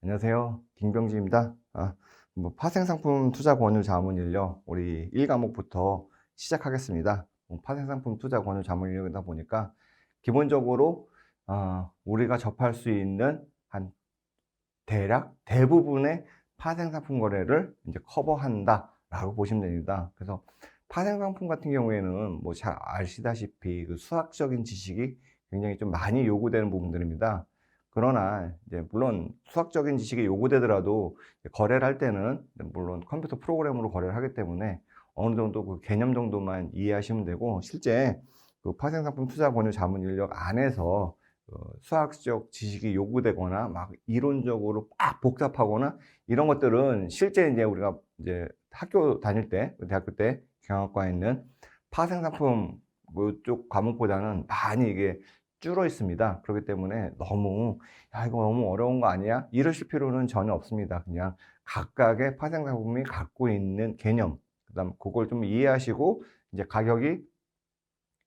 안녕하세요. 김병지입니다. 파생상품 투자 권유 자문 인력 우리 1과목부터 시작하겠습니다. 파생상품 투자 권유 자문 인력이다 보니까 기본적으로 우리가 접할 수 있는 한 대략 대부분의 파생상품 거래를 이제 커버한다라고 보시면 됩니다. 그래서 파생상품 같은 경우에는 뭐 잘 아시다시피 그 수학적인 지식이 굉장히 좀 많이 요구되는 부분들입니다. 그러나 이제 물론 수학적인 지식이 요구되더라도 거래를 할 때는 물론 컴퓨터 프로그램으로 거래를 하기 때문에 어느 정도 그 개념 정도만 이해하시면 되고, 실제 그 파생상품 투자 권유 자문 인력 안에서 수학적 지식이 요구되거나 막 이론적으로 막 복잡하거나 이런 것들은 실제 이제 우리가 이제 학교 다닐 때, 대학교 때 경영학과에 있는 파생상품 그쪽 과목보다는 많이 이게 줄어 있습니다. 그렇기 때문에 너무 이거 너무 어려운 거 아니야? 이러실 필요는 전혀 없습니다. 그냥 각각의 파생상품이 갖고 있는 개념, 그다음 그걸 좀 이해하시고 이제 가격이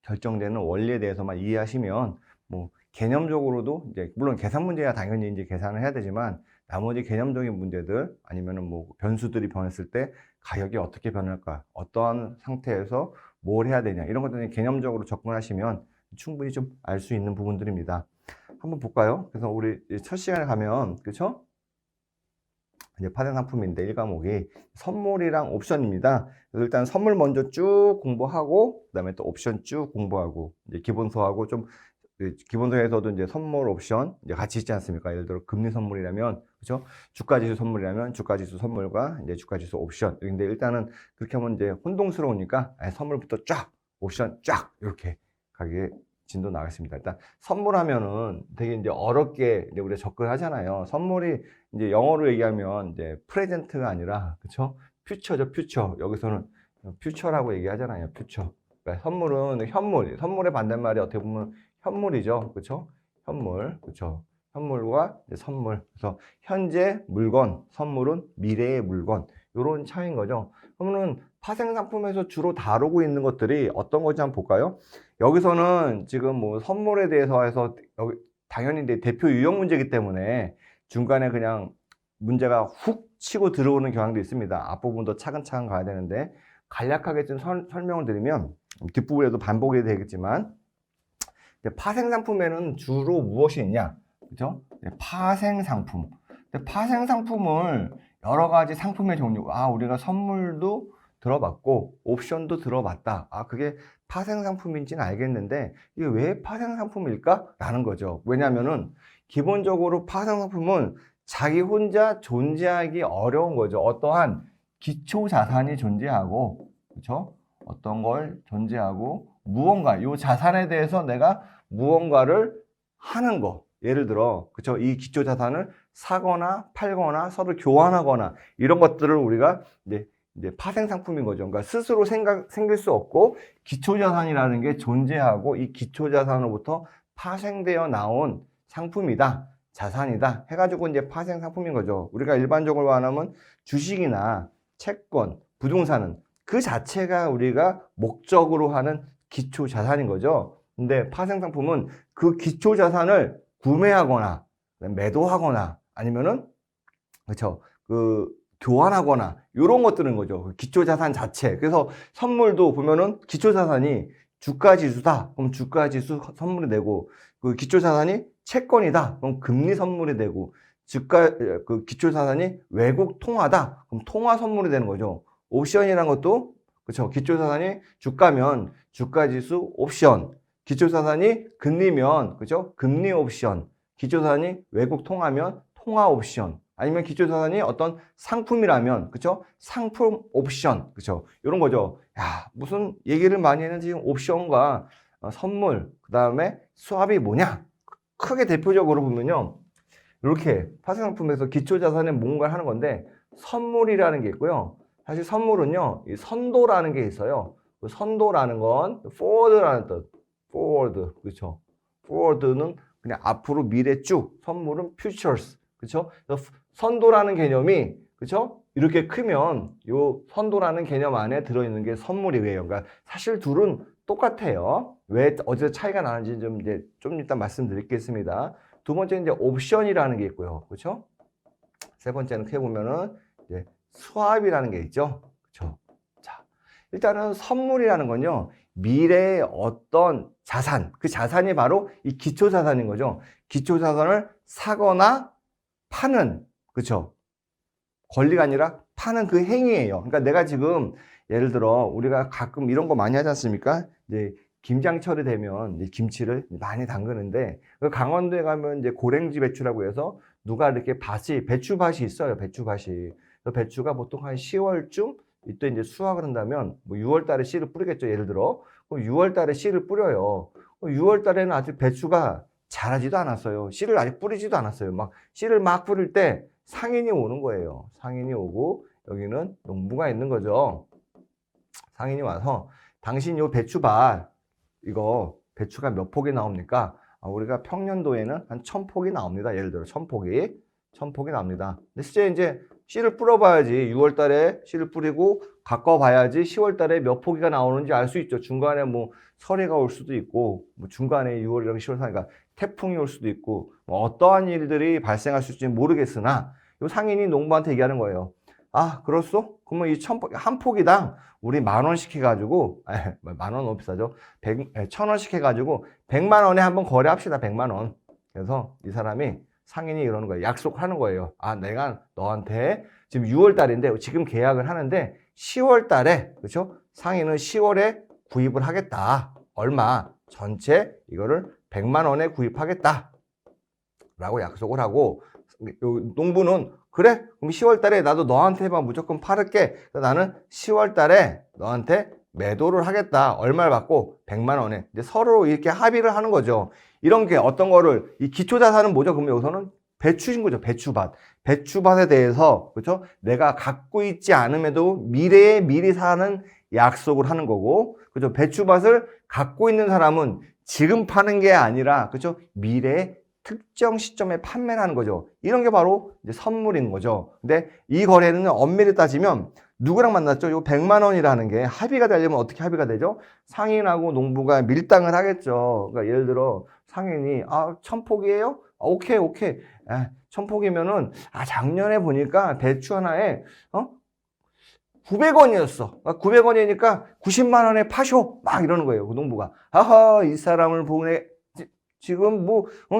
결정되는 원리에 대해서만 이해하시면 뭐 개념적으로도 이제 물론 계산 문제야 당연히 이제 계산을 해야 되지만, 나머지 개념적인 문제들 아니면은 뭐 변수들이 변했을 때 가격이 어떻게 변할까, 어떠한 상태에서 뭘 해야 되냐, 이런 것들은 개념적으로 접근하시면 충분히 좀 알 수 있는 부분들입니다. 한번 볼까요? 그래서 우리 첫 시간에 가면, 그렇죠? 이제 파생상품인데 1과목이 선물이랑 옵션입니다. 그래서 일단 선물 먼저 쭉 공부하고 그다음에 또 옵션 쭉 공부하고, 이제 기본서하고 좀 기본서에서도 이제 선물 옵션 이제 같이 있지 않습니까? 예를 들어 금리 선물이라면, 그렇죠? 주가지수 선물이라면 주가지수 선물과 이제 주가지수 옵션. 근데 일단은 그렇게 하면 이제 혼동스러우니까 선물부터 쫙, 옵션 쫙 이렇게 가게 진도 나가겠습니다. 일단 선물하면은 되게 이제 어렵게 이제 우리가 접근하잖아요. 선물이 이제 영어로 얘기하면 이제 프레젠트가 아니라, 그쵸? 퓨처죠, 퓨처. 여기서는 퓨처라고 얘기하잖아요, 퓨처. 그러니까 선물은 현물, 선물의 반대말이 어떻게 보면 현물이죠, 그쵸? 현물, 그쵸? 현물과 이제 선물. 그래서 현재 물건, 선물은 미래의 물건. 요런 차이인 거죠. 그러면은 파생상품에서 주로 다루고 있는 것들이 어떤 건지 한번 볼까요? 여기서는 지금 뭐 선물에 대해서 해서 여기 당연히 이제 대표 유형 문제이기 때문에 중간에 그냥 문제가 훅 치고 들어오는 경향도 있습니다. 앞부분도 차근차근 가야 되는데 간략하게 좀 설명을 드리면, 뒷부분에도 반복이 되겠지만, 파생상품에는 주로 무엇이 있냐, 그죠? 파생상품. 파생상품을 여러 가지 상품의 종류, 우리가 선물도 들어봤고 옵션도 들어봤다. 그게 파생상품인지는 알겠는데 이게 왜 파생상품일까? 라는 거죠. 왜냐면은 기본적으로 파생상품은 자기 혼자 존재하기 어려운 거죠. 어떠한 기초 자산이 존재하고, 그렇죠? 어떤 걸 존재하고 무언가, 이 자산에 대해서 내가 무언가를 하는 거. 예를 들어, 그쵸? 이 기초 자산을 사거나 팔거나 서로 교환하거나 이런 것들을 우리가 이제 파생 상품인 거죠. 그러니까 스스로 생길 수 없고 기초 자산이라는 게 존재하고 이 기초 자산으로부터 파생되어 나온 상품이다, 자산이다 해가지고 이제 파생 상품인 거죠. 우리가 일반적으로 말하면 주식이나 채권, 부동산은 그 자체가 우리가 목적으로 하는 기초 자산인 거죠. 근데 파생 상품은 그 기초 자산을 구매하거나 매도하거나 아니면은, 그렇죠, 그 교환하거나 이런 것들인 거죠. 그 기초 자산 자체. 그래서 선물도 보면은 기초 자산이 주가 지수다, 그럼 주가 지수 선물이 되고, 그 기초 자산이 채권이다, 그럼 금리 선물이 되고, 그 기초 자산이 외국 통화다, 그럼 통화 선물이 되는 거죠. 옵션이라는 것도, 그렇죠, 기초 자산이 주가면 주가 지수 옵션, 기초자산이 금리면, 그죠? 금리 옵션. 기초자산이 외국 통화면 통화 옵션. 아니면 기초자산이 어떤 상품이라면, 그죠? 상품 옵션. 그죠? 이런 거죠. 무슨 얘기를 많이 했는지 지금 옵션과 선물, 그 다음에 수합이 뭐냐? 크게 대표적으로 보면요, 이렇게 파생상품에서 기초자산에 뭔가를 하는 건데, 선물이라는 게 있고요. 사실 선물은요, 이 선도라는 게 있어요. 그 선도라는 건 forward라는 뜻. forward, 그렇죠? forward는 그냥 앞으로 미래 쭉, 선물은 futures, 그렇죠? 선도라는 개념이, 그렇죠? 이렇게 크면 요 선도라는 개념 안에 들어있는 게 선물이에요. 그러니까 사실 둘은 똑같아요. 왜 어디서 차이가 나는지 좀 이따 말씀드리겠습니다. 두 번째 이제 옵션이라는 게 있고요, 그렇죠? 세 번째는 크게 보면은 이제 수압이라는 게 있죠. 그렇죠? 자, 일단은 선물이라는 건요. 미래의 어떤 자산, 그 자산이 바로 이 기초 자산인 거죠. 기초 자산을 사거나 파는, 그렇죠? 권리가 아니라 파는 그 행위예요. 그러니까 내가 지금 예를 들어 우리가 가끔 이런 거 많이 하지 않습니까? 이제 김장철이 되면 이제 김치를 많이 담그는데 그 강원도에 가면 이제 고랭지 배추라고 해서 누가 이렇게 배추밭이 있어요. 배추밭이. 그 배추가 보통 한 10월쯤 이때 이제 수확을 한다면 뭐 6월 달에 씨를 뿌리겠죠. 예를 들어. 그럼 6월 달에 씨를 뿌려요. 6월 달에는 아직 배추가 자라지도 않았어요. 씨를 아직 뿌리지도 않았어요. 막 씨를 막 뿌릴 때 상인이 오는 거예요. 상인이 오고 여기는 농부가 있는 거죠. 상인이 와서 당신 요 배추밭 이거 배추가 몇 폭이 나옵니까? 우리가 평년도에는 한 1000폭이 나옵니다. 예를 들어 1000폭이 나옵니다. 근데 실제 이제 씨를 뿌려봐야지 6월 달에 씨를 뿌리고 가꿔봐야지 10월 달에 몇 포기가 나오는지 알 수 있죠. 중간에 뭐 설해가 올 수도 있고 뭐 중간에 6월이랑 10월 사이니까 태풍이 올 수도 있고 뭐 어떠한 일들이 발생할 수 있을지 모르겠으나 요 상인이 농부한테 얘기하는 거예요. 아, 그렇소? 그러면 이 한 포기당 우리 10,000원씩 해가지고, 10,000원 너무 비싸죠? 1,000원씩 해가지고 100만 원에 한번 거래합시다. 100만 원. 그래서 이 사람이 상인이 이러는 거예요. 약속하는 거예요. 아, 내가 너한테 지금 6월 달인데 지금 계약을 하는데 10월 달에, 그렇죠? 상인은 10월에 구입을 하겠다. 얼마? 전체 이거를 100만 원에 구입하겠다. 라고 약속을 하고 농부는 그래? 그럼 10월 달에 나도 너한테만 무조건 팔을게. 나는 10월 달에 너한테 매도를 하겠다. 얼마를 받고 100만 원에. 이제 서로 이렇게 합의를 하는 거죠. 이런 게 어떤 거를 이 기초자산은 뭐죠? 그러면 여기서는 배추인 거죠. 배추밭. 배추밭에 대해서 그렇죠? 내가 갖고 있지 않음에도 미래에 미리 사는 약속을 하는 거고, 그렇죠? 배추밭을 갖고 있는 사람은 지금 파는 게 아니라 그렇죠? 미래에 특정 시점에 판매를 하는 거죠. 이런 게 바로 이제 선물인 거죠. 근데 이 거래는 엄밀히 따지면 누구랑 만났죠? 요 100만 원이라는 게 합의가 되려면 어떻게 합의가 되죠? 상인하고 농부가 밀당을 하겠죠. 그러니까 예를 들어 상인이 1000폭이에요? 오케이. 1000폭이면은 작년에 보니까 배추 하나에 900원이었어. 900원이니까 90만 원에 파쇼. 막 이러는 거예요. 그 농부가. 아하, 이 사람을 보내 지금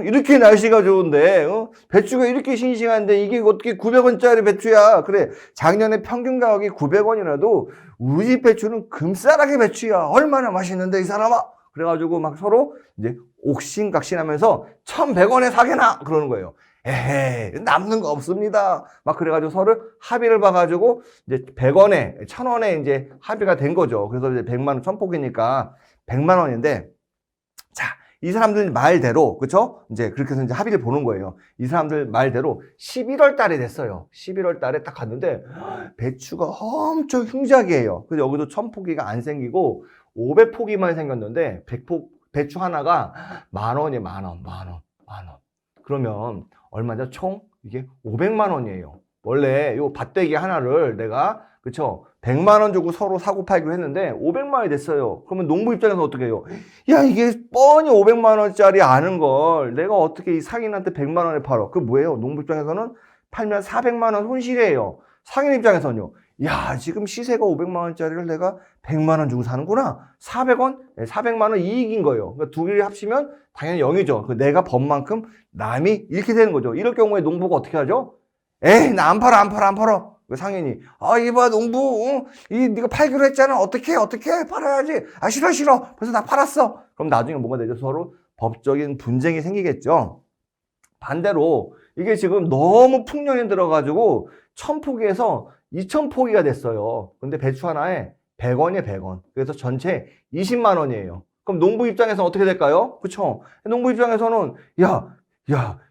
이렇게 날씨가 좋은데 배추가 이렇게 싱싱한데 이게 어떻게 900원짜리 배추야. 그래, 작년에 평균 가격이 900원이라도 우리 집 배추는 금싸라기 배추야. 얼마나 맛있는데 이 사람아. 그래가지고 막 서로 이제 옥신각신하면서 1100원에 사게나 그러는 거예요. 에헤이, 남는 거 없습니다. 막 그래가지고 서로 합의를 봐가지고 이제 100원에 1000원에 이제 합의가 된 거죠. 그래서 이제 100만 원 1000폭이니까 100만 원인데, 자, 이 사람들 말대로, 그쵸? 이제 그렇게 해서 이제 합의를 보는 거예요. 이 사람들 말대로 11월 달에 됐어요. 11월 달에 딱 갔는데, 배추가 엄청 흉작이에요. 그래서 여기도 1000포기가 안 생기고, 500포기만 생겼는데, 100포, 배추 하나가 10,000원이에요. 만 원. 그러면, 얼마죠? 총? 이게 500만 원이에요. 원래 요 밭대기 하나를 내가, 그쵸? 100만 원 주고 서로 사고 팔기로 했는데 500만 원이 됐어요. 그러면 농부 입장에서 어떻게 해요? 야, 이게 뻔히 500만 원짜리 아는 걸 내가 어떻게 이 상인한테 100만 원에 팔어? 그 뭐예요? 농부 입장에서는 팔면 400만 원 손실이에요. 상인 입장에서는요. 야, 지금 시세가 500만 원짜리를 내가 100만 원 주고 사는구나. 400원? 네, 400만 원 이익인 거예요. 그러니까 두 개를 합치면 당연히 0이죠. 내가 번 만큼 남이 이렇게 되는 거죠. 이럴 경우에 농부가 어떻게 하죠? 에이, 나 안 팔아. 그 상인이, 이봐, 농부, 네가 팔기로 했잖아. 어떻게 팔아야지. 싫어. 그래서 나 팔았어. 그럼 나중에 뭐가 되죠? 서로 법적인 분쟁이 생기겠죠. 반대로, 이게 지금 너무 풍년이 들어가지고, 1000포기에서 2000포기가 됐어요. 근데 배추 하나에 100원이에요, 100원. 그래서 전체 20만 원이에요. 그럼 농부 입장에서는 어떻게 될까요? 그쵸? 농부 입장에서는, 야,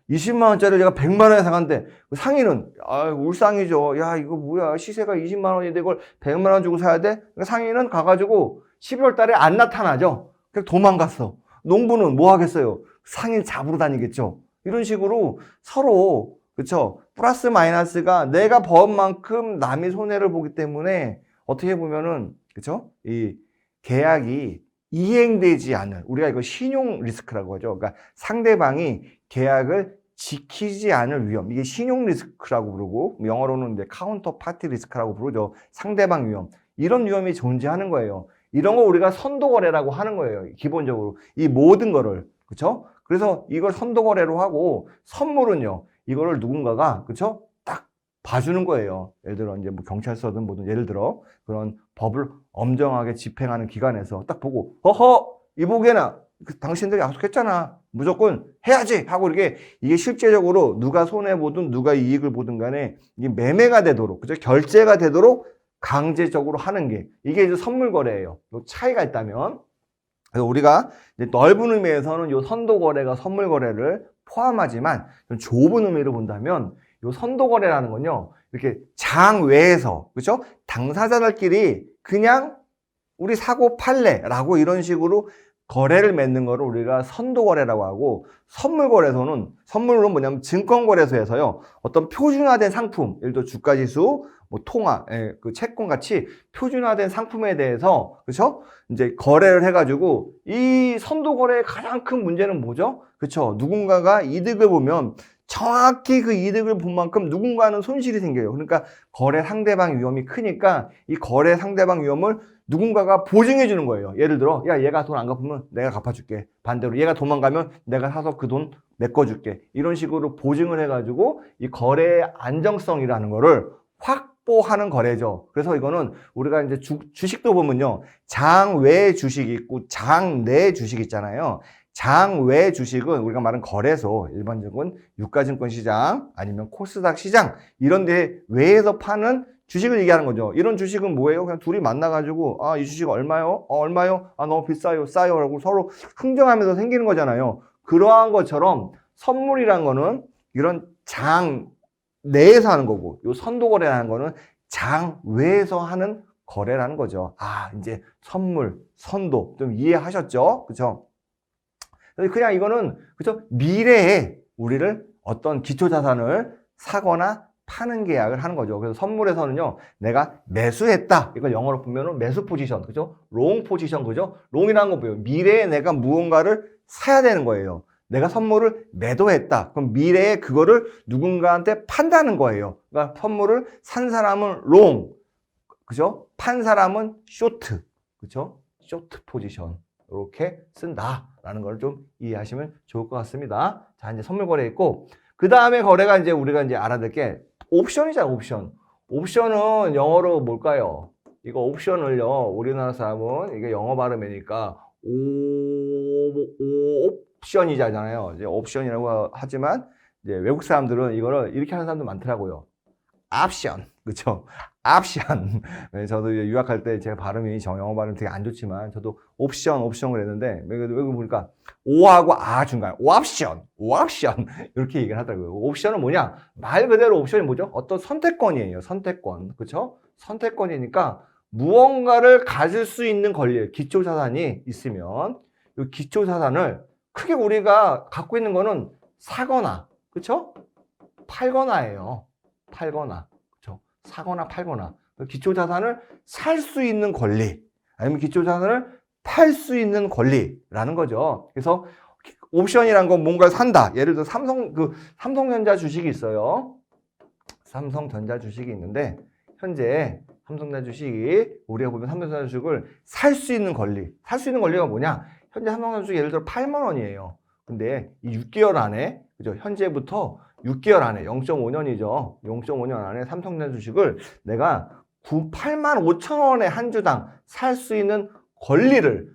20만 원짜리 내가 100만 원에 사갔는데 상인은 울상이죠. 야, 이거 뭐야, 시세가 20만 원인데 이걸 100만 원 주고 사야 돼? 그러니까 상인은 가가지고 11월 달에 안 나타나죠. 그냥 도망갔어. 농부는 뭐 하겠어요? 상인 잡으러 다니겠죠. 이런 식으로 서로, 그쵸, 플러스 마이너스가 내가 번 만큼 남이 손해를 보기 때문에 어떻게 보면은, 그쵸, 이 계약이 이행되지 않는, 우리가 이거 신용 리스크라고 하죠. 그러니까 상대방이 계약을 지키지 않을 위험. 이게 신용 리스크라고 부르고, 영어로는 이제 카운터 파티 리스크라고 부르죠. 상대방 위험. 이런 위험이 존재하는 거예요. 이런 거 우리가 선도거래라고 하는 거예요. 기본적으로. 이 모든 거를. 그쵸? 그래서 이걸 선도거래로 하고, 선물은요, 이거를 누군가가, 그쵸? 딱 봐주는 거예요. 예를 들어, 이제 뭐 경찰서든 뭐든 예를 들어, 그런 법을 엄정하게 집행하는 기관에서 딱 보고, 허허! 이보게나! 당신들이 약속했잖아. 무조건 해야지! 하고 이게 실제적으로 누가 손해보든 누가 이익을 보든 간에 이게 매매가 되도록, 그죠? 결제가 되도록 강제적으로 하는 게, 이게 이제 선물 거래예요. 요 차이가 있다면. 그래서 우리가 이제 넓은 의미에서는 요 선도 거래가 선물 거래를 포함하지만, 좀 좁은 의미로 본다면, 요 선도 거래라는 건요, 이렇게 장 외에서, 그죠? 당사자들끼리 그냥 우리 사고 팔래라고 이런 식으로 거래를 맺는 거를 우리가 선도 거래라고 하고, 선물 거래소는, 선물은 뭐냐면 증권거래소에서요, 어떤 표준화된 상품, 예를 들어 주가지수, 뭐 통화, 그 채권 같이 표준화된 상품에 대해서, 그렇죠? 이제 거래를 해가지고, 이 선도 거래의 가장 큰 문제는 뭐죠? 그렇죠? 누군가가 이득을 보면 정확히 그 이득을 본 만큼 누군가는 손실이 생겨요. 그러니까 거래 상대방 위험이 크니까 이 거래 상대방 위험을 누군가가 보증해 주는 거예요. 예를 들어, 야, 얘가 돈 안 갚으면 내가 갚아줄게. 반대로 얘가 도망가면 내가 사서 그 돈 메꿔줄게. 이런 식으로 보증을 해가지고 이 거래의 안정성이라는 거를 확보하는 거래죠. 그래서 이거는 우리가 이제 주식도 보면요, 장 외 주식이 있고 장 내 주식 있잖아요. 장 외 주식은 우리가 말하는 거래소, 일반적인 유가증권 시장 아니면 코스닥 시장 이런 데 외에서 파는 주식을 얘기하는 거죠. 이런 주식은 뭐예요? 그냥 둘이 만나가지고, 아, 이 주식 얼마요? 얼마요? 아, 너무 비싸요. 싸요. 라고 서로 흥정하면서 생기는 거잖아요. 그러한 것처럼 선물이란 거는 이런 장 내에서 하는 거고, 요 선도거래라는 거는 장 외에서 하는 거래라는 거죠. 아, 이제 선물, 선도 좀 이해하셨죠? 그쵸? 그냥 이거는, 그쵸? 미래에 우리를 어떤 기초자산을 사거나 파는 계약을 하는 거죠. 그래서 선물에서는요, 내가 매수했다. 이걸 영어로 보면은 매수 포지션, 그죠? 롱 포지션, 그죠? 롱이라는 거 뭐예요? 미래에 내가 무언가를 사야 되는 거예요. 내가 선물을 매도했다. 그럼 미래에 그거를 누군가한테 판다는 거예요. 그러니까 선물을 산 사람은 롱, 그죠? 판 사람은 쇼트, 그죠? 쇼트 포지션. 이렇게 쓴다라는 걸 좀 이해하시면 좋을 것 같습니다. 자, 이제 선물 거래 있고, 그 다음에 거래가 이제 우리가 이제 알아둘 게 옵션이잖아, 옵션. 옵션은 영어로 뭘까요? 이거 옵션을요, 우리나라 사람은 이게 영어 발음이니까 옵션이잖아요. 이제 옵션이라고 하지만 이제 외국 사람들은 이거를 이렇게 하는 사람도 많더라고요. 옵션, 그렇죠? 옵션. 저도 유학할 때 제가 발음이 영어 발음 되게 안 좋지만 저도 옵션 그랬는데 외국 보니까 오하고 아 중간 옵션 이렇게 얘기를 하더라고요. 옵션은 뭐냐? 말 그대로 옵션이 뭐죠? 어떤 선택권이에요. 선택권, 그렇죠? 선택권이니까 무언가를 가질 수 있는 권리, 기초자산이 있으면 이 기초자산을 크게 우리가 갖고 있는 거는 사거나, 그렇죠? 팔거나예요. 팔거나, 그렇죠? 사거나 팔거나. 기초자산을 살 수 있는 권리, 아니면 기초자산을 팔 수 있는 권리라는 거죠. 그래서 옵션이란 건 뭔가를 산다. 예를 들어 삼성전자 주식이 있어요. 삼성전자 주식이 있는데 현재 삼성전자 주식이 우리가 보면 삼성전자 주식을 살 수 있는 권리. 살 수 있는 권리가 뭐냐? 현재 삼성전자 주식이 예를 들어 8만 원이에요. 근데 이 6개월 안에, 그죠? 현재부터 6개월 안에 0.5년이죠. 0.5년 안에 삼성전자 주식을 내가 8만 5천 원에 한 주당 살 수 있는 권리를,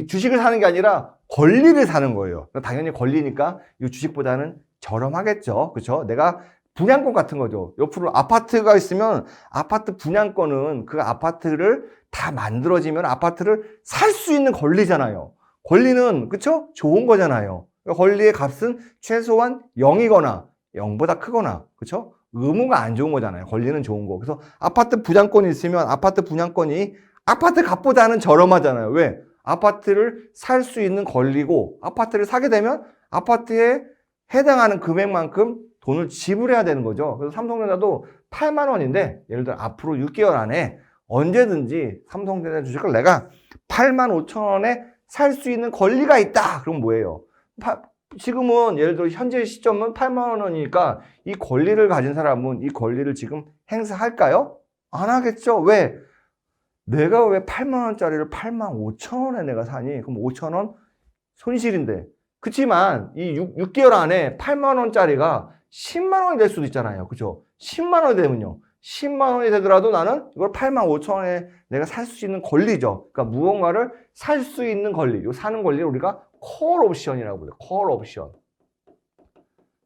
주식을 사는 게 아니라 권리를 사는 거예요. 당연히 권리니까 이 주식보다는 저렴하겠죠. 그렇죠? 내가 분양권 같은 거죠. 옆으로 아파트가 있으면 아파트 분양권은 그 아파트를 다 만들어지면 아파트를 살 수 있는 권리잖아요. 권리는, 그렇죠? 좋은 거잖아요. 권리의 값은 최소한 0이거나 0보다 크거나, 그렇죠? 의무가 안 좋은 거잖아요. 권리는 좋은 거. 그래서 아파트 분양권이 있으면 아파트 분양권이 아파트 값보다는 저렴하잖아요. 왜? 아파트를 살 수 있는 권리고, 아파트를 사게 되면 아파트에 해당하는 금액만큼 돈을 지불해야 되는 거죠. 그래서 삼성전자도 8만 원인데 예를 들어 앞으로 6개월 안에 언제든지 삼성전자 주식을 내가 8만 5천 원에 살 수 있는 권리가 있다. 그럼 뭐예요? 지금은 예를 들어 현재 시점은 8만 원이니까 이 권리를 가진 사람은 이 권리를 지금 행사할까요? 안 하겠죠. 왜? 내가 왜 8만 원짜리를 8만 5천 원에 내가 사니? 그럼 5천 원 손실인데. 그치만 이 6개월 안에 8만 원짜리가 10만 원이 될 수도 있잖아요. 그죠? 10만 원이 되면요. 10만 원이 되더라도 나는 이걸 8만 5천 원에 내가 살 수 있는 권리죠. 그러니까 무언가를 살 수 있는 권리. 요 사는 권리를 우리가 콜 옵션이라고 불러요. 콜 옵션.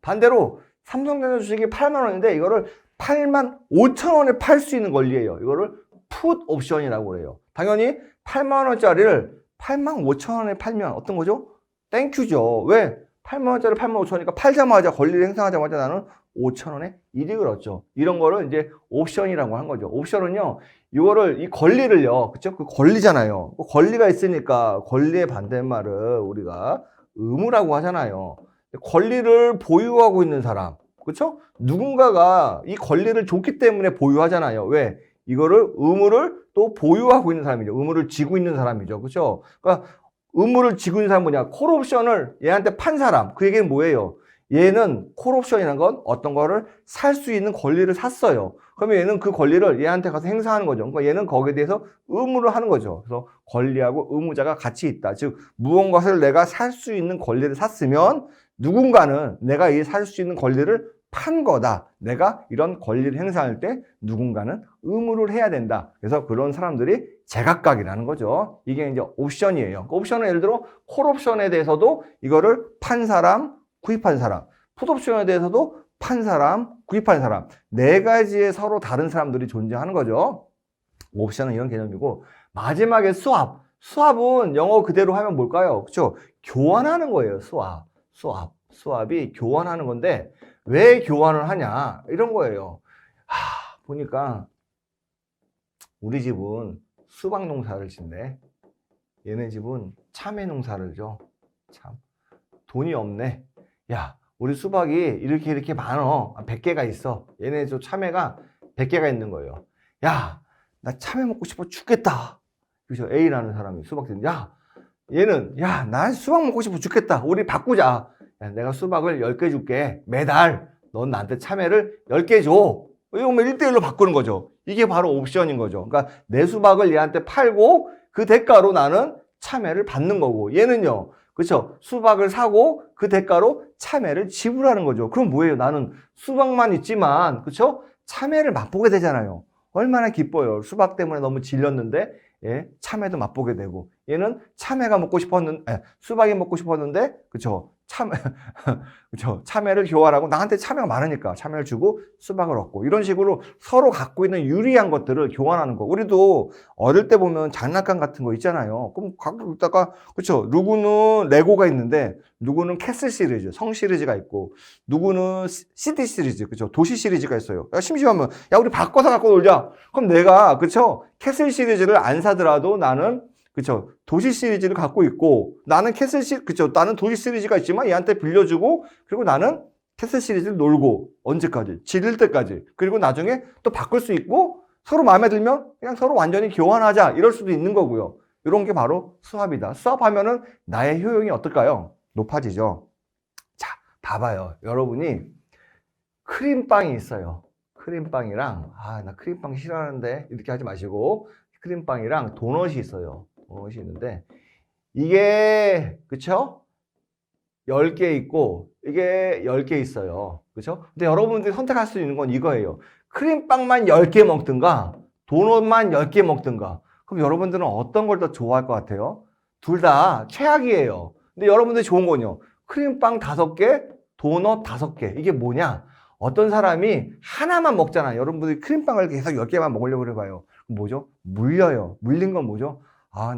반대로 삼성전자 주식이 8만 원인데 이거를 8만 5천 원에 팔 수 있는 권리예요. 이거를 풋 옵션이라고 그래요. 당연히 8만 원짜리를 8만 5천 원에 팔면 어떤 거죠? 땡큐죠. 왜? 8만 원짜리 8만 5천 원이니까 팔자마자 권리를 행사하자마자 나는 5천 원에 이득을 얻죠. 이런 거를 이제 옵션이라고 한 거죠. 옵션은요, 이거를 이 권리를요, 그쵸? 그 권리잖아요. 그 권리가 있으니까 권리의 반대말을 우리가 의무라고 하잖아요. 권리를 보유하고 있는 사람, 그쵸? 누군가가 이 권리를 줬기 때문에 보유하잖아요. 왜? 이거를 의무를 또 보유하고 있는 사람이죠. 의무를 지고 있는 사람이죠. 그쵸? 그러니까 의무를 지고 있는 사람은 뭐냐? 콜옵션을 얘한테 판 사람. 그 얘기는 뭐예요? 얘는 콜옵션이라는 건 어떤 거를 살 수 있는 권리를 샀어요. 그러면 얘는 그 권리를 얘한테 가서 행사하는 거죠. 그러니까 얘는 거기에 대해서 의무를 하는 거죠. 그래서 권리하고 의무자가 같이 있다. 즉 무언가를 내가 살 수 있는 권리를 샀으면 누군가는 내가 이 살 수 있는 권리를 판 거다. 내가 이런 권리를 행사할 때 누군가는 의무를 해야 된다. 그래서 그런 사람들이 제각각이라는 거죠. 이게 이제 옵션이에요. 옵션은 예를 들어 콜옵션에 대해서도 이거를 판 사람, 구입한 사람, 풋옵션에 대해서도 판 사람, 구입한 사람, 네 가지의 서로 다른 사람들이 존재하는 거죠. 옵션은 이런 개념이고, 마지막에 수합. 수합은 영어 그대로 하면 뭘까요? 그렇죠? 교환하는 거예요. 수합이 교환하는 건데 왜 교환을 하냐? 이런 거예요. 보니까 우리 집은 수박 농사를 짓네. 얘네 집은 참외 농사를 줘. 참 돈이 없네. 야, 우리 수박이 이렇게 많어. 100개가 있어. 얘네 저 참외가 100개가 있는 거예요. 야, 나 참외 먹고 싶어 죽겠다. 그래서 A라는 사람이 수박 짓는데, 야, 난 수박 먹고 싶어 죽겠다. 우리 바꾸자. 야, 내가 수박을 10개 줄게. 매달 넌 나한테 참외를 10개 줘. 이러면 1대1로 바꾸는 거죠. 이게 바로 옵션인 거죠. 그러니까 내 수박을 얘한테 팔고 그 대가로 나는 참외를 받는 거고, 얘는요, 그렇죠? 수박을 사고 그 대가로 참외를 지불하는 거죠. 그럼 뭐예요? 나는 수박만 있지만, 그렇죠? 참외를 맛보게 되잖아요. 얼마나 기뻐요. 수박 때문에 너무 질렸는데, 예, 참외도 맛보게 되고, 얘는 참외가 먹고 싶었는데, 수박이 먹고 싶었는데, 그렇죠? 그렇죠? 참외를 교환하고 나한테 참외가 많으니까 참외를 주고 수박을 얻고, 이런 식으로 서로 갖고 있는 유리한 것들을 교환하는 거. 우리도 어릴 때 보면 장난감 같은 거 있잖아요. 그럼 갖고 있다가, 그렇죠? 누구는 레고가 있는데 누구는 캐슬 시리즈, 성 시리즈가 있고, 누구는 시티 시리즈, 그렇죠? 도시 시리즈가 있어요. 심심하면 야, 우리 바꿔서 갖고 놀자. 그럼 내가, 그렇죠? 캐슬 시리즈를 안 사더라도 나는, 그쵸? 도시 시리즈를 갖고 있고, 나는 그쵸? 나는 도시 시리즈가 있지만 얘한테 빌려주고, 그리고 나는 캐슬 시리즈를 놀고, 언제까지? 질릴 때까지. 그리고 나중에 또 바꿀 수 있고, 서로 마음에 들면 그냥 서로 완전히 교환하자. 이럴 수도 있는 거고요. 이런 게 바로 수합이다. 수합하면은 나의 효용이 어떨까요? 높아지죠. 자, 봐봐요. 여러분이 크림빵이 있어요. 크림빵이랑, 나 크림빵 싫어하는데, 이렇게 하지 마시고, 크림빵이랑 도넛이 있어요. 도넛이 있는데, 이게, 그쵸? 10개 있고, 이게 10개 있어요. 그쵸? 근데 여러분들이 선택할 수 있는 건 이거예요. 크림빵만 10개 먹든가, 도넛만 10개 먹든가. 그럼 여러분들은 어떤 걸 더 좋아할 것 같아요? 둘 다 최악이에요. 근데 여러분들이 좋은 건요. 크림빵 5개, 도넛 5개. 이게 뭐냐? 어떤 사람이 하나만 먹잖아요. 여러분들이 크림빵을 계속 10개만 먹으려고 해봐요. 뭐죠? 물려요. 물린 건 뭐죠?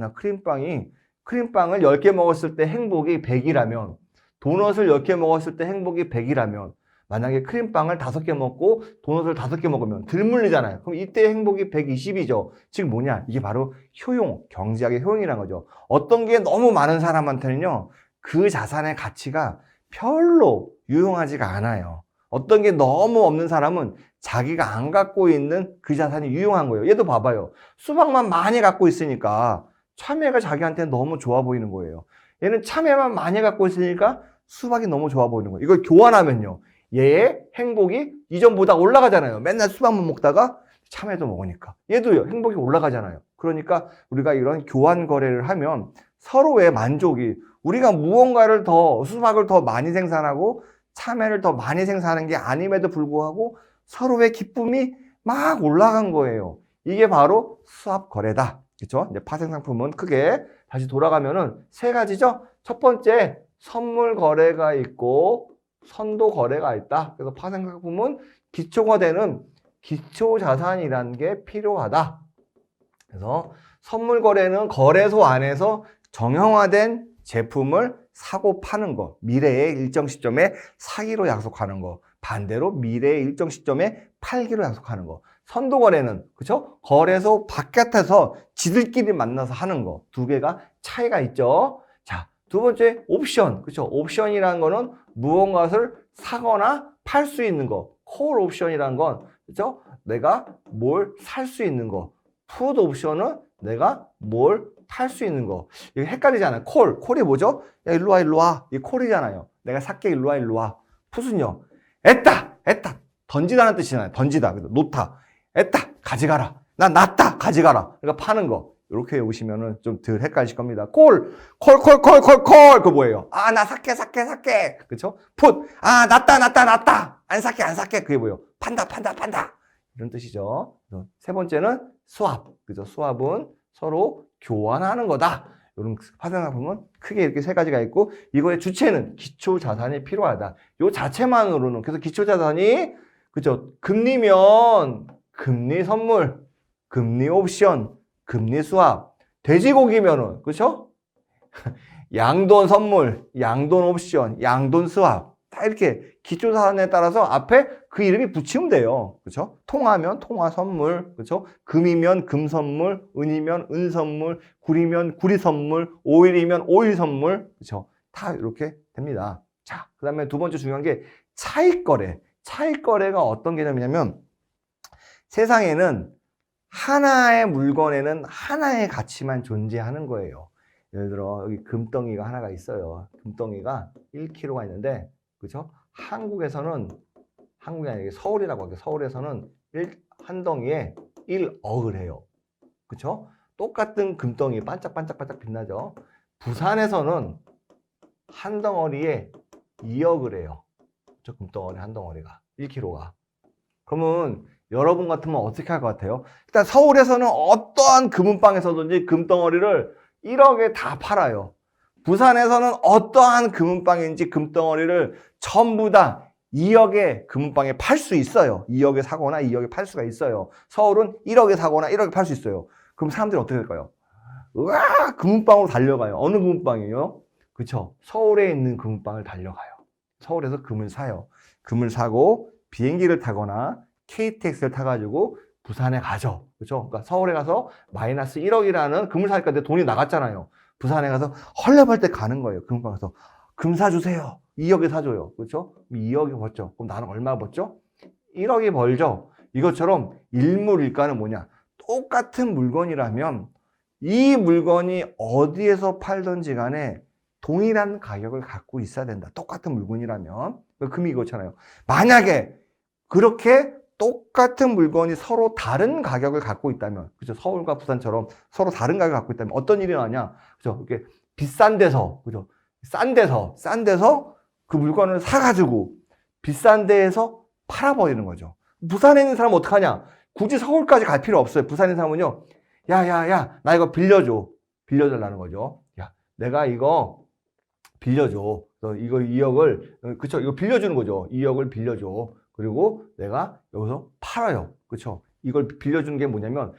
나 크림빵을 10개 먹었을 때 행복이 100이라면, 도넛을 10개 먹었을 때 행복이 100이라면, 만약에 크림빵을 5개 먹고 도넛을 5개 먹으면 덜 물리잖아요. 그럼 이때 행복이 120이죠. 즉 뭐냐? 이게 바로 효용, 경제학의 효용이라는 거죠. 어떤 게 너무 많은 사람한테는요, 그 자산의 가치가 별로 유용하지가 않아요. 어떤 게 너무 없는 사람은 자기가 안 갖고 있는 그 자산이 유용한 거예요. 얘도 봐봐요. 수박만 많이 갖고 있으니까 참외가 자기한테 너무 좋아 보이는 거예요. 얘는 참외만 많이 갖고 있으니까 수박이 너무 좋아 보이는 거예요. 이걸 교환하면요. 얘의 행복이 이전보다 올라가잖아요. 맨날 수박만 먹다가 참외도 먹으니까. 얘도요, 행복이 올라가잖아요. 그러니까 우리가 이런 교환 거래를 하면 서로의 만족이, 우리가 무언가를 더, 수박을 더 많이 생산하고 참외를 더 많이 생산하는 게 아님에도 불구하고 서로의 기쁨이 막 올라간 거예요. 이게 바로 수합 거래다. 그렇죠? 이제 파생 상품은 크게 다시 돌아가면은 세 가지죠. 첫 번째, 선물 거래가 있고 선도 거래가 있다. 그래서 파생 상품은 기초가 되는 기초 자산이라는 게 필요하다. 그래서 선물 거래는 거래소 안에서 정형화된 제품을 사고 파는 거, 미래의 일정 시점에 사기로 약속하는 거, 반대로 미래의 일정 시점에 팔기로 약속하는 거. 선도 거래는, 그렇죠? 거래소 바깥에서 지들끼리 만나서 하는 거. 두 개가 차이가 있죠. 자, 두 번째 옵션, 그렇죠? 옵션이라는 거는 무언가를 사거나 팔 수 있는 거. 콜 옵션이라는 건, 그렇죠? 내가 뭘 살 수 있는 거. 풋 옵션은 내가 뭘 팔 수 있는 거. 이거 헷갈리잖아요. 콜이 뭐죠? 야, 일로 와, 일로 와. 이게 콜이잖아요. 내가 살게, 일로 와, 일로 와. 풋은요, 애따. 던지다는 뜻이잖아요. 던지다. 놓다. 애따, 가져가라. 나 놨다, 가져가라. 그러니까 파는 거. 이렇게 외우시면은 좀 덜 헷갈리실 겁니다. 콜. 그거 뭐예요? 아, 나 살게. 그쵸? 풋. 아, 놨다. 안 살게. 그게 뭐예요? 판다. 이런 뜻이죠. 세 번째는 수합. 그죠? 수합은 서로 교환하는 거다. 이런 파생 상품은 크게 이렇게 세 가지가 있고, 이거의 주체는 기초 자산이 필요하다. 요 자체만으로는, 그래서 기초 자산이, 그죠? 금리면 금리 선물, 금리 옵션, 금리 수합. 돼지고기면은, 그죠? 양돈 선물, 양돈 옵션, 양돈 수합. 다 이렇게 기초 자산에 따라서 앞에 그 이름이 붙이면 돼요. 그렇죠? 통화면 통화 선물, 그렇죠? 금이면 금 선물, 은이면 은 선물, 구리면 구리 선물, 오일이면 오일 선물, 그렇죠? 다 이렇게 됩니다. 자, 그다음에 두 번째 중요한 게 차익 거래. 차익 거래가 어떤 개념이냐면 세상에는 하나의 물건에는 하나의 가치만 존재하는 거예요. 예를 들어 여기 금덩이가 하나가 있어요. 금덩이가 1kg가 있는데, 그렇죠? 한국에서는, 한국이 아니라 서울이라고 할게요. 서울에서는 한 덩이에 1억을 해요. 그렇죠? 똑같은 금덩이 반짝반짝 빛나죠? 부산에서는 한 덩어리에 2억을 해요. 저 금덩어리 한 덩어리가 1kg가. 그러면 여러분 같으면 어떻게 할 것 같아요? 일단 서울에서는 어떠한 금은방에서든지 금덩어리를 1억에 다 팔아요. 부산에서는 어떠한 금은방인지 금덩어리를 전부 다 2억에 금은방에 팔 수 있어요. 2억에 사거나 2억에 팔 수가 있어요. 서울은 1억에 사거나 1억에 팔 수 있어요. 그럼 사람들이 어떻게 할까요? 으아! 금은방으로 달려가요. 어느 금은방이에요? 그쵸? 서울에 있는 금은방을 달려가요. 서울에서 금을 사요. 금을 사고 비행기를 타거나 KTX를 타가지고 부산에 가죠. 그렇죠? 그러니까 서울에 가서 마이너스 1억이라는 금을 사니까 내 돈이 나갔잖아요. 부산에 가서 헐레벌떡 가는 거예요. 금방 가서 금 사주세요. 2억에 사줘요. 그렇죠? 2억이 벌죠. 그럼 나는 얼마 벌죠? 1억이 벌죠. 이것처럼 일물일가는 뭐냐? 똑같은 물건이라면 이 물건이 어디에서 팔던지 간에 동일한 가격을 갖고 있어야 된다. 똑같은 물건이라면. 금이 이거잖아요. 만약에 그렇게 똑같은 물건이 서로 다른 가격을 갖고 있다면, 그죠? 서울과 부산처럼 서로 다른 가격을 갖고 있다면 어떤 일이 나냐? 그죠? 이렇게 비싼 데서, 그죠? 싼 데서 그 물건을 사가지고 비싼 데에서 팔아버리는 거죠. 부산에 있는 사람은 어떡하냐? 굳이 서울까지 갈 필요 없어요. 부산에 있는 사람은요, 야, 나 이거 빌려달라는 거죠. 야, 내가 이거 빌려줘. 이거 2억을, 그쵸? 이거 빌려주는 거죠. 2억을 빌려줘. 그리고 내가 여기서 팔아요. 그쵸? 이걸 빌려주는 게 뭐냐면,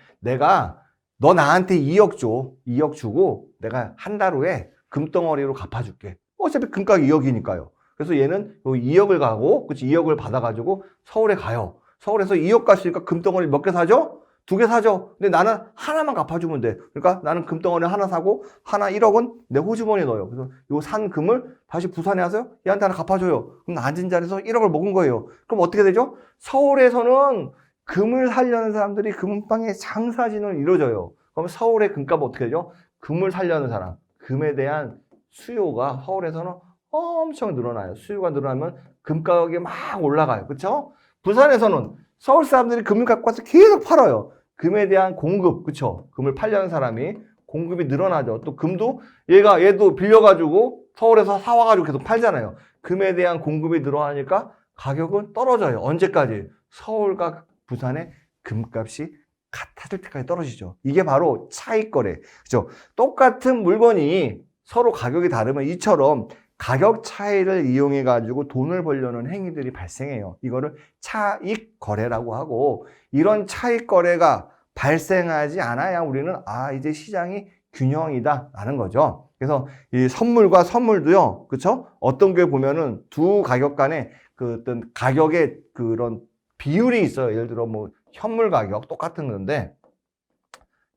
너 나한테 2억 줘. 2억 주고 내가 한 달 후에 금덩어리로 갚아줄게. 어차피 금가격 2억이니까요. 그래서 얘는 2억을 가고, 그치? 2억을 받아가지고 서울에 가요. 서울에서 2억 갔으니까 금덩어리 몇 개 사죠? 2개 사죠. 근데 나는 하나만 갚아주면 돼. 그러니까 나는 금덩어리 하나 사고, 하나 1억은 내 호주머니에 넣어요. 그래서 요 산 금을 다시 부산에 와서 얘한테 하나 갚아줘요. 그럼 앉은 자리에서 1억을 먹은 거예요. 그럼 어떻게 되죠? 서울에서는 금을 사려는 사람들이 금은방에 장사진을 이루어져요. 그럼 서울의 금값은 어떻게 되죠? 금을 사려는 사람, 금에 대한 수요가 서울에서는 엄청 늘어나요. 수요가 늘어나면 금 가격이 막 올라가요. 그쵸? 부산에서는 서울 사람들이 금을 갖고 와서 계속 팔아요. 금에 대한 공급, 그쵸? 금을 팔려는 사람이 공급이 늘어나죠. 또 금도 얘도 빌려가지고 서울에서 사와가지고 계속 팔잖아요. 금에 대한 공급이 늘어나니까 가격은 떨어져요. 언제까지? 서울과 부산의 금값이 같아질 때까지 떨어지죠. 이게 바로 차익거래. 그죠? 똑같은 물건이 서로 가격이 다르면 이처럼 가격 차이를 이용해 가지고 돈을 벌려는 행위들이 발생해요. 이거를 차익 거래라고 하고, 이런 차익 거래가 발생하지 않아야 우리는 이제 시장이 균형이다라는 거죠. 그래서 이 선물과 선물도요. 그렇죠? 어떤 게 보면은 두 가격 간에 그 어떤 가격의 그런 비율이 있어요. 예를 들어 뭐 현물 가격 똑같은 건데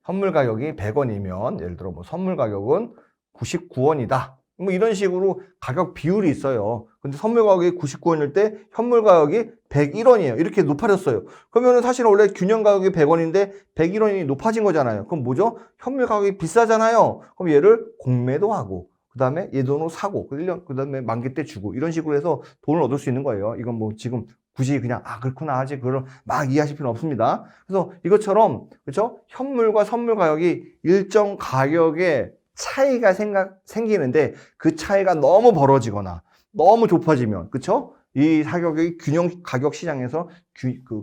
현물 가격이 100원이면 예를 들어 뭐 선물 가격은 99원이다. 뭐 이런 식으로 가격 비율이 있어요. 근데 선물 가격이 99원일 때 현물 가격이 101원이에요. 이렇게 높아졌어요. 그러면은 사실 원래 균형 가격이 100원인데 101원이 높아진 거잖아요. 그럼 뭐죠? 현물 가격이 비싸잖아요. 그럼 얘를 공매도 하고 그 다음에 얘 돈으로 사고 그 다음에 만기 때 주고 이런 식으로 해서 돈을 얻을 수 있는 거예요. 이건 뭐 지금 굳이 그냥 그렇구나 아직 그걸 막 이해하실 필요는 없습니다. 그래서 이것처럼 그렇죠? 현물과 선물 가격이 일정 가격의 차이가 생기는데 그 차이가 너무 벌어지거나 너무 좁아지면 그쵸? 이 가격이 균형 가격 시장에서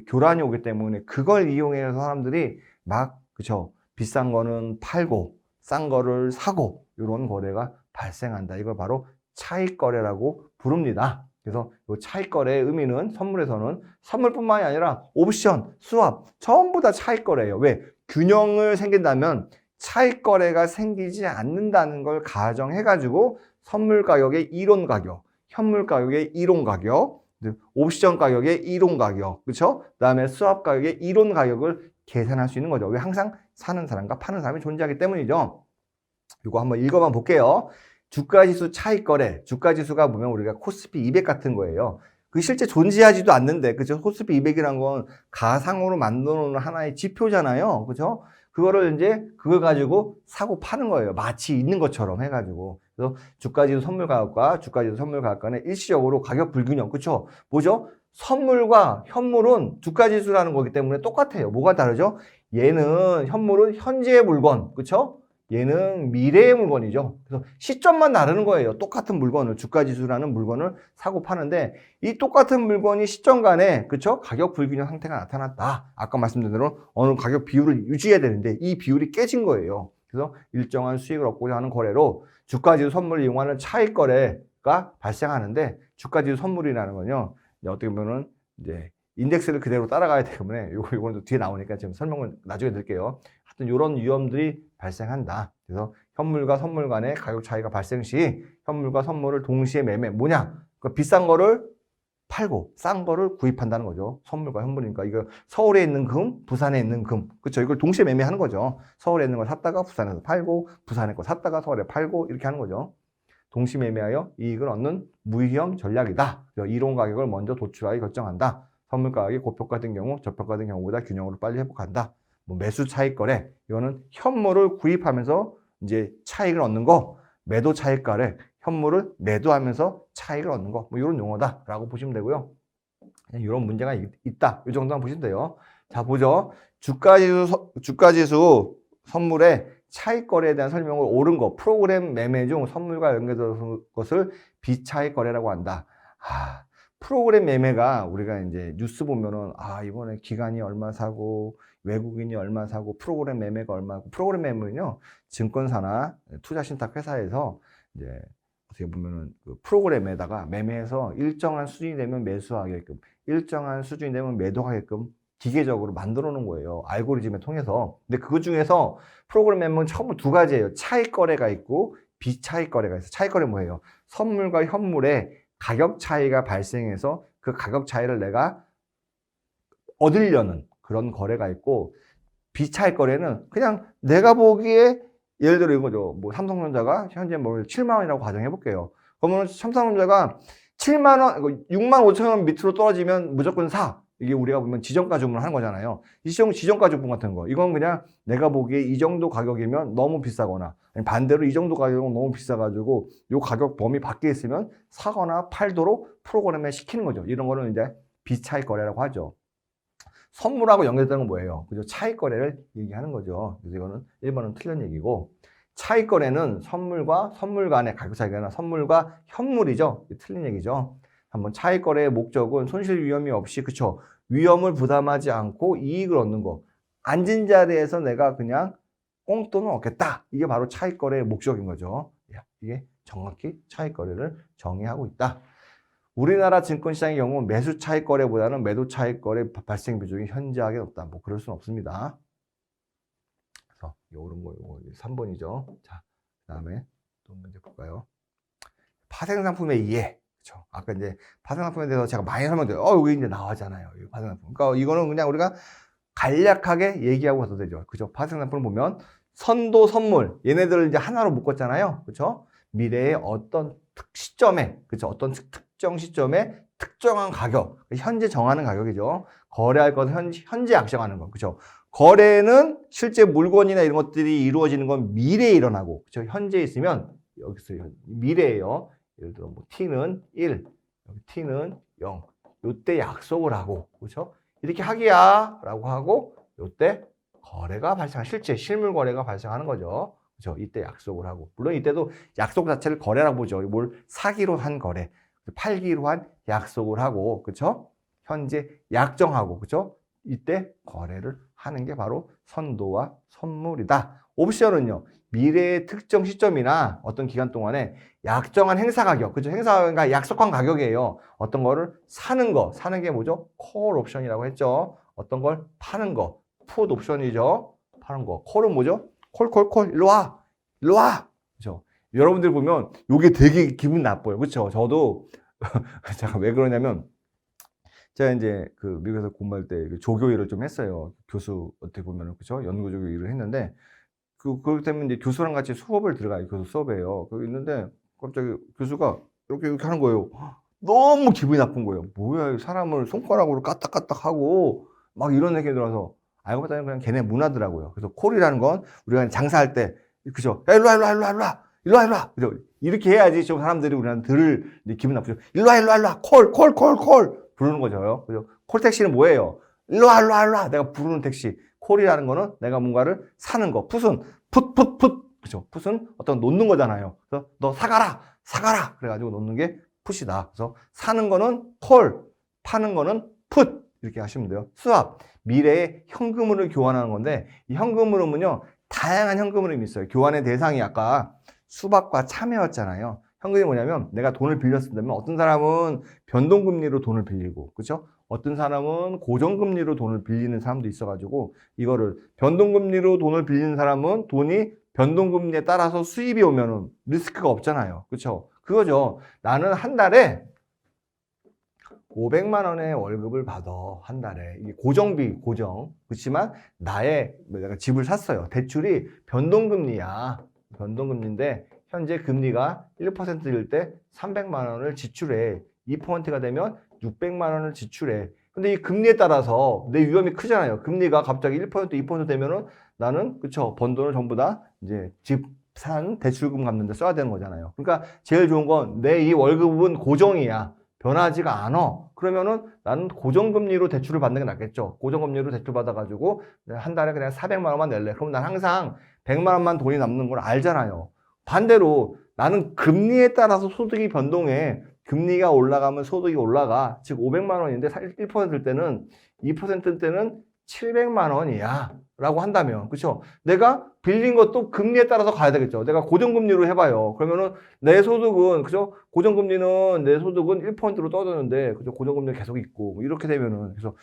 교란이 오기 때문에 그걸 이용해서 사람들이 막 그쵸? 비싼 거는 팔고 싼 거를 사고 이런 거래가 발생한다. 이걸 바로 차익 거래라고 부릅니다. 그래서 이 차익 거래의 의미는 선물에서는 선물뿐만이 아니라 옵션, 스왑 전부 다 차익 거래예요. 왜? 균형을 생긴다면 차익 거래가 생기지 않는다는 걸 가정해가지고 선물 가격의 이론 가격, 현물 가격의 이론 가격, 옵션 가격의 이론 가격, 그렇죠? 그다음에 스왑 가격의 이론 가격을 계산할 수 있는 거죠. 왜? 항상 사는 사람과 파는 사람이 존재하기 때문이죠. 이거 한번 읽어만 볼게요. 주가지수 차익 거래, 주가지수가 보면 우리가 코스피 200 같은 거예요. 그 실제 존재하지도 않는데, 그죠? 코스피 200이란 건 가상으로 만들어 놓은 하나의 지표잖아요, 그죠? 그거를 이제 그걸 가지고 사고 파는 거예요. 마치 있는 것처럼 해가지고. 그래서 주가지수 선물 가격과 주가지수 선물 가격 간에 일시적으로 가격 불균형, 그렇죠? 뭐죠? 선물과 현물은 주가지수라는 거기 때문에 똑같아요. 뭐가 다르죠? 얘는 현물은 현재의 물건, 그렇죠? 얘는 미래의 물건이죠. 그래서 시점만 다르는 거예요. 똑같은 물건을, 주가지수라는 물건을 사고 파는데 이 똑같은 물건이 시점 간에 그쵸? 가격 불균형 상태가 나타났다. 아까 말씀드린 대로 어느 가격 비율을 유지해야 되는데 이 비율이 깨진 거예요. 그래서 일정한 수익을 얻고자 하는 거래로 주가지수 선물을 이용하는 차익 거래가 발생하는데 주가지수 선물이라는 건요. 어떻게 보면은 이제 인덱스를 그대로 따라가야 되기 때문에 요거는 뒤에 나오니까 지금 설명을 나중에 드릴게요. 하여튼 이런 위험들이 발생한다. 그래서 현물과 선물 간의 가격 차이가 발생 시 현물과 선물을 동시에 매매. 뭐냐? 그러니까 비싼 거를 팔고 싼 거를 구입한다는 거죠. 선물과 현물이니까 이거 서울에 있는 금, 부산에 있는 금. 그렇죠? 이걸 동시에 매매하는 거죠. 서울에 있는 걸 샀다가 부산에서 팔고 부산에 거 샀다가 서울에 팔고 이렇게 하는 거죠. 동시 매매하여 이익을 얻는 무위험 전략이다. 이론 가격을 먼저 도출하여 결정한다. 선물 가격이 고평가된 경우 저평가된 경우보다 균형으로 빨리 회복한다. 뭐 매수 차익 거래, 이거는 현물을 구입하면서 이제 차익을 얻는 거, 매도 차익 거래, 현물을 매도하면서 차익을 얻는 거, 뭐 이런 용어다라고 보시면 되고요. 이런 문제가 있다. 이 정도만 보시면 돼요. 자, 보죠. 주가지수 선물의 차익 거래에 대한 설명을 옳은 거, 프로그램 매매 중 선물과 연계되는 것을 비차익 거래라고 한다. 프로그램 매매가 우리가 이제 뉴스 보면은 이번에 기관이 얼마 사고 외국인이 얼마 사고 프로그램 매매가 얼마고, 프로그램 매매는요 증권사나 투자신탁 회사에서 이제 어떻게 보면은 그 프로그램에다가 매매해서 일정한 수준이 되면 매수하게끔, 일정한 수준이 되면 매도하게끔 기계적으로 만들어 놓은 거예요. 알고리즘을 통해서. 근데 그 중에서 프로그램 매매는 처음 두 가지예요. 차익 거래가 있고 비차익 거래가 있어요. 차익 거래 뭐예요? 선물과 현물의 가격 차이가 발생해서 그 가격 차이를 내가 얻으려는 그런 거래가 있고, 비차익 거래는 그냥 내가 보기에 예를 들어 이거죠. 뭐 삼성전자가 현재 뭐 7만 원이라고 가정해 볼게요. 그러면 삼성전자가 7만 원, 6만 5천 원 밑으로 떨어지면 무조건 사. 이게 우리가 보면 지정가 주문을 하는 거잖아요. 이 지정가 주문 같은 거. 이건 그냥 내가 보기에 이 정도 가격이면 너무 비싸거나 반대로 이 정도 가격은 너무 비싸가지고 요 가격 범위 밖에 있으면 사거나 팔도록 프로그램에 시키는 거죠. 이런 거는 이제 비차익 거래라고 하죠. 선물하고 연결되는 건 뭐예요? 그죠? 차익 거래를 얘기하는 거죠. 그래서 이거는 1번은 틀린 얘기고, 차익 거래는 선물과 선물 간의 가격 차이가 아니라 선물과 현물이죠. 틀린 얘기죠. 한번 차익 거래의 목적은 손실 위험이 없이, 그쵸? 위험을 부담하지 않고 이익을 얻는 거. 앉은 자리에서 내가 그냥 꽁돈을 얻겠다. 이게 바로 차익 거래의 목적인 거죠. 이게 정확히 차익 거래를 정의하고 있다. 우리나라 증권시장의 경우 매수 차익 거래보다는 매도 차익 거래 발생 비중이 현저하게 높다. 뭐 그럴 수는 없습니다. 그래서 요런 거 요거 3번이죠. 자, 그다음에 또 문제 볼까요? 파생 상품의 이해. 그렇죠. 아까 이제 파생 상품에 대해서 제가 많이 설명드려요. 여기 이제 나와잖아요. 이 파생 상품. 그러니까 이거는 그냥 우리가 간략하게 얘기하고 가도 되죠. 그죠? 파생 상품을 보면 선도, 선물, 얘네들을 이제 하나로 묶었잖아요. 그렇죠? 미래의 어떤 시점에, 그렇죠? 어떤 특정 시점에 특정한 가격, 현재 정하는 가격이죠. 거래할 것은 현재 약정하는 거, 그렇죠? 거래는 실제 물건이나 이런 것들이 이루어지는 건 미래에 일어나고, 그렇죠? 현재 있으면 여기서 미래예요. 예를 들어 뭐 t는 1, 여기 t는 0. 요때 약속을 하고, 그렇죠? 이렇게 하기야라고 하고 요때 거래가 실제 실물 거래가 발생하는 거죠. 그렇죠? 이때 약속을 하고, 물론 이때도 약속 자체를 거래라고 보죠. 뭘 사기로 한 거래, 팔기로 한 약속을 하고, 그렇죠? 현재 약정하고, 그렇죠? 이때 거래를 하는 게 바로 선도와 선물이다. 옵션은요, 미래의 특정 시점이나 어떤 기간 동안에 약정한 행사 가격, 그죠? 행사가 약속한 가격이에요. 어떤 거를 사는 게 뭐죠? 콜 옵션이라고 했죠. 어떤 걸 파는 거, 풋 옵션이죠. 파는 거. 콜은 뭐죠? 콜, 일로 와. 일로 와. 그죠? 여러분들 보면 이게 되게 기분 나빠요. 그렇죠? 저도 제가 왜 그러냐면, 제가 이제 그 미국에서 공부할 때 조교 일을 좀 했어요. 교수 어떻게 보면은, 그죠? 연구 조교 일을 했는데, 그렇기 때문에 이제 교수랑 같이 수업을 들어가요. 교수 수업이에요. 거기 있는데 갑자기 교수가 이렇게 하는 거예요. 너무 기분이 나쁜 거예요. 뭐야, 사람을 손가락으로 까딱까딱하고 막 이런 얘기 들어서 알고 봤더니 그냥 걔네 문화더라고요. 그래서 콜이라는 건 우리가 장사할 때, 그죠? 야, 일로 와. 그죠? 이렇게 해야지 좀 사람들이 우리한테 들을 기분 나쁘죠. 일로 와. 콜. 부르는 거죠. 그죠? 콜 택시는 뭐예요? 일로 와. 내가 부르는 택시. 콜이라는 거는 내가 뭔가를 사는 거. 풋은 풋. 그죠? 풋은 어떤 놓는 거잖아요. 그래서 너 사가라. 그래가지고 놓는 게 풋이다. 그래서 사는 거는 콜, 파는 거는 풋. 이렇게 하시면 돼요. 수합. 미래의 현금 흐름을 교환하는 건데, 이 현금 흐름은요, 다양한 현금 흐름이 있어요. 교환의 대상이 아까 수박과 참외였잖아요. 현금이 뭐냐면, 내가 돈을 빌렸으면 어떤 사람은 변동금리로 돈을 빌리고, 그렇죠? 어떤 사람은 고정금리로 돈을 빌리는 사람도 있어가지고, 이거를 변동금리로 돈을 빌리는 사람은 돈이 변동금리에 따라서 수입이 오면은 리스크가 없잖아요. 그렇죠? 그거죠. 나는 한 달에 500만 원의 월급을 받아. 한 달에. 이게 고정. 그렇지만 내가 집을 샀어요. 대출이 변동금리야. 변동금리인데 현재 금리가 1%일 때 300만 원을 지출해. 2%가 되면 600만 원을 지출해. 근데 이 금리에 따라서 내 위험이 크잖아요. 금리가 갑자기 1%, 2% 되면은 나는, 그쵸, 번 돈을 전부 다 이제 집 산 대출금 갚는 데 써야 되는 거잖아요. 그러니까 제일 좋은 건 내 이 월급은 고정이야. 변하지가 않아. 그러면은 나는 고정금리로 대출을 받는 게 낫겠죠. 고정금리로 대출 받아가지고 한 달에 그냥 400만 원만 낼래. 그럼 난 항상 100만 원만 돈이 남는 걸 알잖아요. 반대로 나는 금리에 따라서 소득이 변동해. 금리가 올라가면 소득이 올라가. 즉 500만 원인데 1%일 때는 2%일 때는 700만 원이야 라고 한다면, 그쵸? 내가 빌린 것도 금리에 따라서 가야 되겠죠. 내가 고정금리로 해봐요. 그러면은 내 소득은, 그죠? 고정금리는 내 소득은 1%로 떠드는데, 그죠? 고정금리가 계속 있고, 뭐 이렇게 되면은, 그래서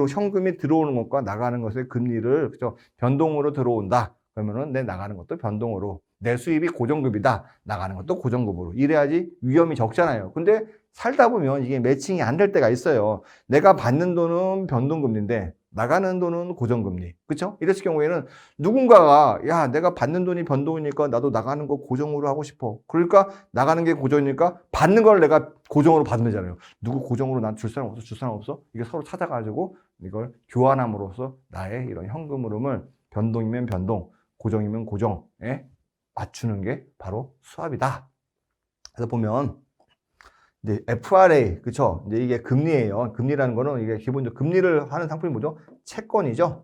현금이 들어오는 것과 나가는 것의 금리를, 그죠? 변동으로 들어온다. 그러면은 내 나가는 것도 변동으로, 내 수입이 고정급이다. 나가는 것도 고정급으로. 이래야지 위험이 적잖아요. 근데 살다 보면 이게 매칭이 안 될 때가 있어요. 내가 받는 돈은 변동금리인데 나가는 돈은 고정금리. 그쵸? 이랬을 경우에는 누군가가 야, 내가 받는 돈이 변동이니까 나도 나가는 거 고정으로 하고 싶어. 그러니까 나가는 게 고정이니까 받는 걸 내가 고정으로 받으면 되잖아요. 누구 고정으로 난 줄 사람 없어? 줄 사람 없어? 이게 서로 찾아가지고 이걸 교환함으로써 나의 이런 현금 흐름을 변동이면 변동, 고정이면 고정에 맞추는 게 바로 수합이다. 그래서 보면 이제 FRA, 그쵸? 이제 이게 금리예요. 금리라는 거는 이게 기본적으로 금리를 하는 상품이 뭐죠? 채권이죠.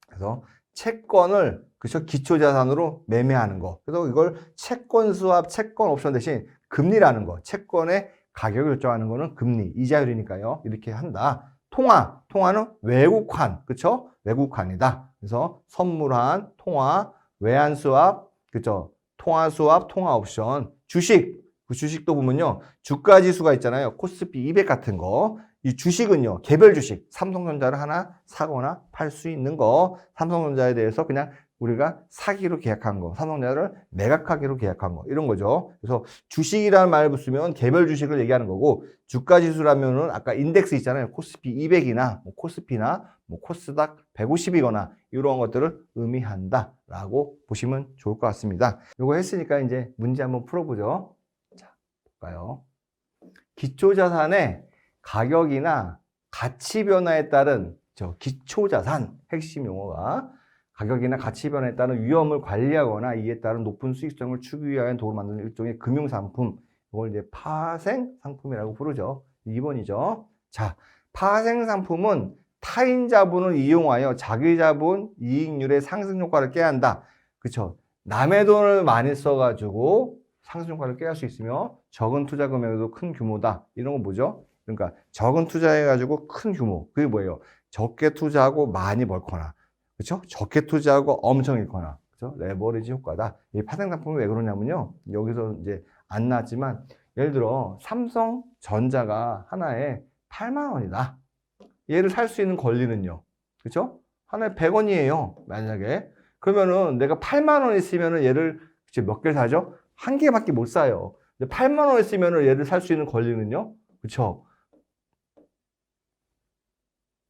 그래서 채권을, 그쵸? 기초자산으로 매매하는 거. 그래서 이걸 채권 수합, 채권 옵션 대신 금리라는 거. 채권의 가격을 결정하는 거는 금리, 이자율이니까요. 이렇게 한다. 통화는 외국환, 그쵸? 외국환이다. 그래서 선물환, 통화, 외환 수합, 그쵸? 통화 수합, 통화 옵션, 주식. 그 주식도 보면요. 주가 지수가 있잖아요. 코스피 200 같은 거. 이 주식은요. 개별 주식. 삼성전자를 하나 사거나 팔 수 있는 거. 삼성전자에 대해서 그냥 우리가 사기로 계약한 거. 삼성전자를 매각하기로 계약한 거. 이런 거죠. 그래서 주식이라는 말을 쓰면 개별 주식을 얘기하는 거고, 주가 지수라면은 아까 인덱스 있잖아요. 코스피 200이나 뭐 코스피나 뭐 코스닥 150이거나 이런 것들을 의미한다라고 보시면 좋을 것 같습니다. 이거 했으니까 이제 문제 한번 풀어보죠. 볼까요? 기초자산의 가격이나 가치 변화에 따른 기초자산 핵심 용어가 가격이나 가치 변화에 따른 위험을 관리하거나 이에 따른 높은 수익성을 추구하기 위한 도구를 만드는 일종의 금융상품, 이걸 이제 파생상품이라고 부르죠. 2번이죠. 자, 파생상품은 타인 자본을 이용하여 자기 자본 이익률의 상승 효과를 깨야 한다. 그쵸? 남의 돈을 많이 써가지고 상승 효과를 깨할 수 있으며 적은 투자 금액에도 큰 규모다. 이런 건 뭐죠? 그러니까 적은 투자해가지고 큰 규모. 그게 뭐예요? 적게 투자하고 많이 벌거나, 그렇죠? 적게 투자하고 엄청 잃거나, 그렇죠? 레버리지 효과다. 이 파생상품이 왜 그러냐면요. 여기서 이제 안 나왔지만 예를 들어 삼성전자가 하나에 8만 원이다. 얘를 살 수 있는 권리는요. 그렇죠? 하나에 100원이에요. 만약에. 그러면은 내가 8만 원 있으면은 얘를 몇 개를 사죠? 한 개밖에 못 사요. 8만 원 있으면 얘를 살 수 있는 권리는요? 그쵸?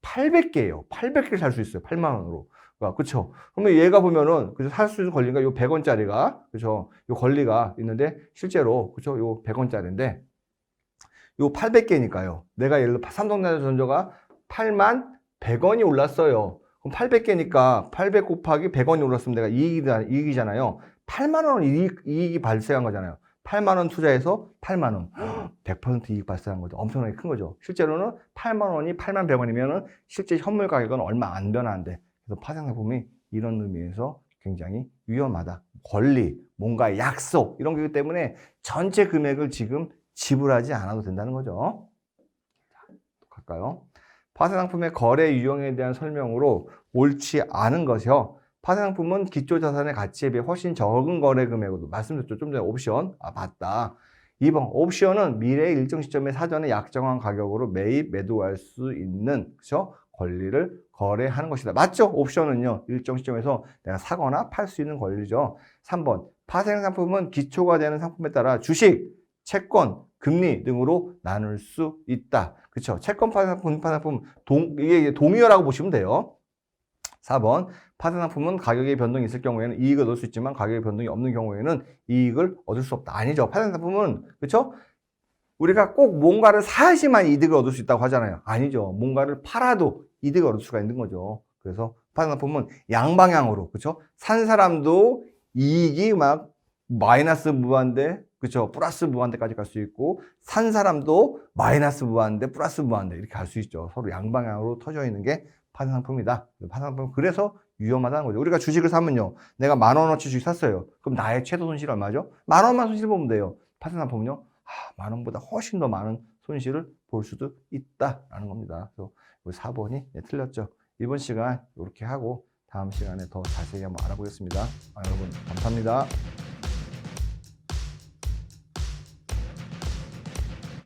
800개예요. 800개를 살 수 있어요. 8만 원으로. 그쵸? 그러면 얘가 보면은, 그죠? 살 수 있는 권리가 요 100원짜리가, 그죠? 요 권리가 있는데, 실제로, 그죠? 요 100원짜리인데, 요 800개니까요. 내가 예를 들어 삼성전자가 8만 100원이 올랐어요. 그럼 800개니까 800 곱하기 100원이 올랐으면 내가 이익이잖아요. 8만 원 이익이 발생한 거잖아요. 8만 원 투자해서 8만 원. 100% 이익 발생한 거죠. 엄청나게 큰 거죠. 실제로는 8만 원이 8만 100원이면 실제 현물 가격은 얼마 안 변하는데, 그래서 파생상품이 이런 의미에서 굉장히 위험하다. 권리, 뭔가 약속, 이런 거기 때문에 전체 금액을 지금 지불하지 않아도 된다는 거죠. 자, 갈까요? 파생상품의 거래 유형에 대한 설명으로 옳지 않은 것이요. 파생상품은 기초자산의 가치에 비해 훨씬 적은 거래 금액으로, 말씀드렸죠. 좀 전에 옵션. 맞다. 2번, 옵션은 미래의 일정 시점에 사전에 약정한 가격으로 매입, 매도할 수 있는, 그쵸? 권리를 거래하는 것이다. 맞죠? 옵션은요, 일정 시점에서 내가 사거나 팔 수 있는 권리죠. 3번, 파생상품은 기초가 되는 상품에 따라 주식, 채권, 금리 등으로 나눌 수 있다. 그쵸? 채권 파생상품, 이게 동의어라고 보시면 돼요. 4번, 파생상품은 가격의 변동이 있을 경우에는 이익을 얻을 수 있지만 가격의 변동이 없는 경우에는 이익을 얻을 수 없다. 아니죠. 파생상품은, 그쵸? 우리가 꼭 뭔가를 사야지만 이득을 얻을 수 있다고 하잖아요. 아니죠. 뭔가를 팔아도 이득을 얻을 수가 있는 거죠. 그래서 파생상품은 양방향으로, 그쵸? 산 사람도 이익이 막 마이너스 무한대, 그쵸? 플러스 무한대까지 갈 수 있고, 산 사람도 마이너스 무한대, 플러스 무한대 이렇게 갈 수 있죠. 서로 양방향으로 터져 있는 게 파생상품이다. 파생상품, 그래서 위험하다는 거죠. 우리가 주식을 사면요, 내가 10,000원어치 주식 샀어요. 그럼 나의 최소 손실이 얼마죠? 10,000원만 손실 보면 돼요. 파생상품은요, 10,000원보다 훨씬 더 많은 손실을 볼 수도 있다라는 겁니다. 그래서 4번이 틀렸죠. 이번 시간 이렇게 하고 다음 시간에 더 자세히 한번 알아보겠습니다. 여러분 감사합니다.